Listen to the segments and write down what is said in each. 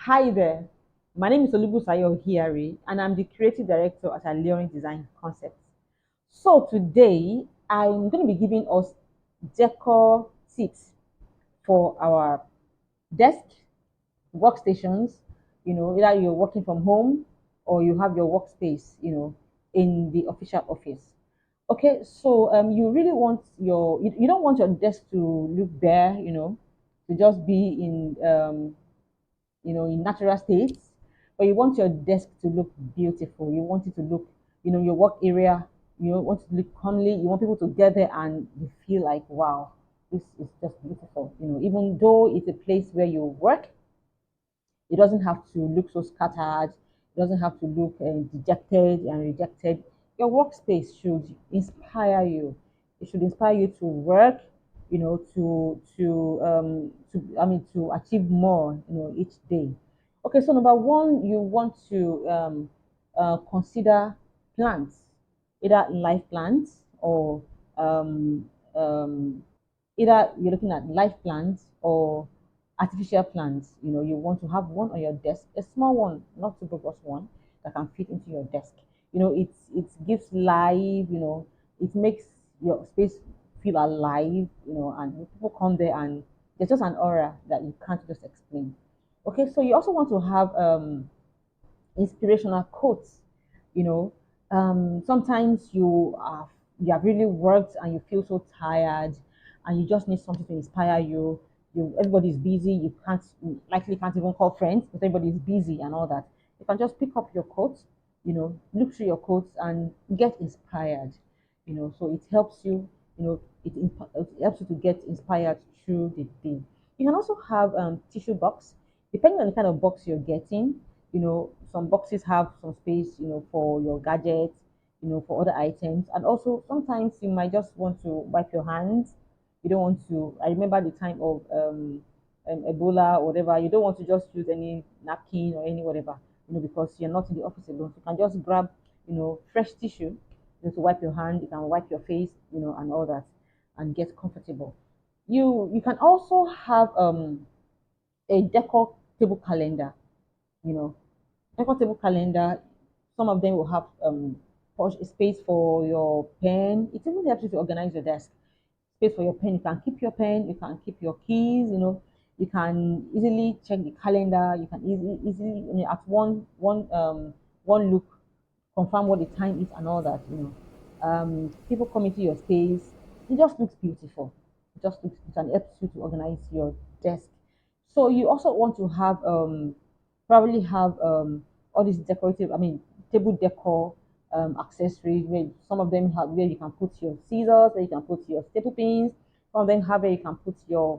Hi there. My name is Olubu Sayo Hiari, and I'm the creative director at Alluring Design Concepts. So today, I'm going to be giving us decor tips for our desk, workstations. Either you're working from home or you have your workspace, in the official office. Okay, so you really want you don't want your desk to look bare, to just be in natural states, but you want your desk to look beautiful. You want it to look, your work area, you want it to look comely. You want people to get there and you feel like, wow, this is just beautiful. Even though it's a place where you work, it doesn't have to look so scattered. It doesn't have to look dejected and rejected. Your workspace should inspire you. It should inspire you to work, to achieve more, each day. Okay, so number one, you want to consider plants, either live plants or um, um, either you're looking at live plants or artificial plants. You want to have one on your desk, a small one, not too big, just one that can fit into your desk. It gives life. It makes your space feel alive. And people come there and there's just an aura that you can't just explain. Okay, so you also want to have inspirational quotes. You know, sometimes you have really worked and you feel so tired, and you just need something to inspire you. Everybody's busy. You can't even call friends because everybody's busy and all that. You can just pick up your quotes. Look through your quotes and get inspired. So it helps you. It helps you to get inspired through the day. You can also have tissue box, depending on the kind of box you're getting. Some boxes have some space, for your gadgets, for other items. And also sometimes you might just want to wipe your hands. You don't want to, I remember the time of Ebola or whatever, you don't want to just use any napkin or any whatever, because you're not in the office alone. So you can just grab, fresh tissue, to wipe your hand, you can wipe your face, and all that, and get comfortable. You can also have a decor table calendar, you know, comfortable calendar. Some of them will have space for your pen. It even helps you to organize your desk. Space for your pen. You can keep your pen. You can keep your keys. You can easily check the calendar. You can easily at one look confirm what the time is and all that. People come into your space. It just looks beautiful. It can help you to organize your desk. So you also want to have probably have all these decorative, table decor accessories, where some of them have where you can put your scissors, where you can put your staple pins. Some of them have where you can put your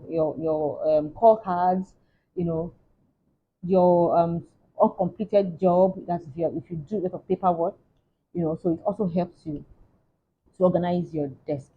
call cards, you know, your uncompleted job. That's if you do a lot of paperwork, so it also helps you to organize your desk.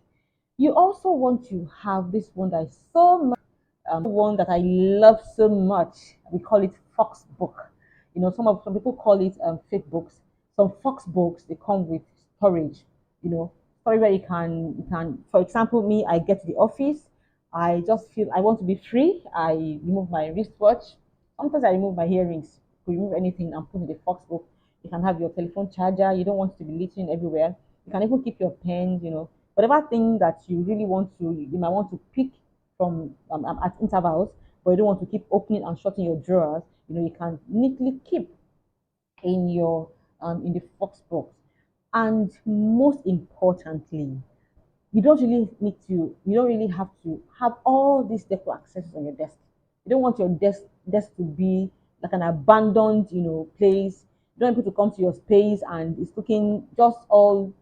You also want to have this one that is so much, one that I love so much. We call it Fox book. Some people call it fake books. Some Fox books, they come with storage. Storage where you can. For example, me, I get to the office. I just feel I want to be free. I remove my wristwatch. Sometimes I remove my earrings. You remove anything and put in the Fox book. You can have your telephone charger. You don't want it to be littering everywhere. You can even keep your pens. Whatever thing that you really want to, you might want to pick from at intervals, but you don't want to keep opening and shutting your drawers. You can neatly keep in the Fox box. And most importantly, you don't really have to have all these decor accessories on your desk. You don't want your desk to be like an abandoned, place. You don't want people to come to your space and it's looking just all,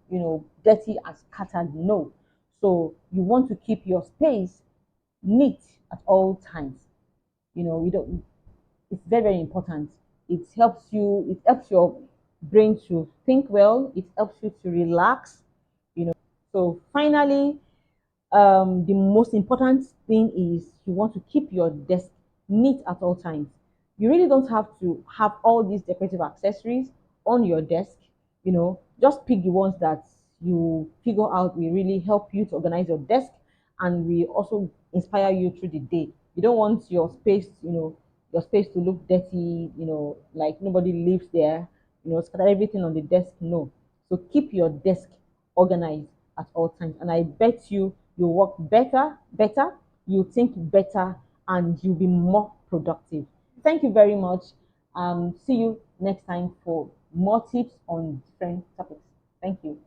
dirty and scattered. No. So you want to keep your space neat at all times. You don't It's very, very important. It helps your brain to think well, it helps you to relax. So finally, the most important thing is you want to keep your desk neat at all times. You really don't have to have all these decorative accessories on your desk. Just pick the ones that you figure out will really help you to organize your desk and will also inspire you through the day. You don't want your space, your space to look dirty, like nobody lives there, scatter everything on the desk. No. So keep your desk organized at all times. And I bet you work better, you think better, and you'll be more productive. Thank you very much. See you next time for more tips on different topics. Thank you.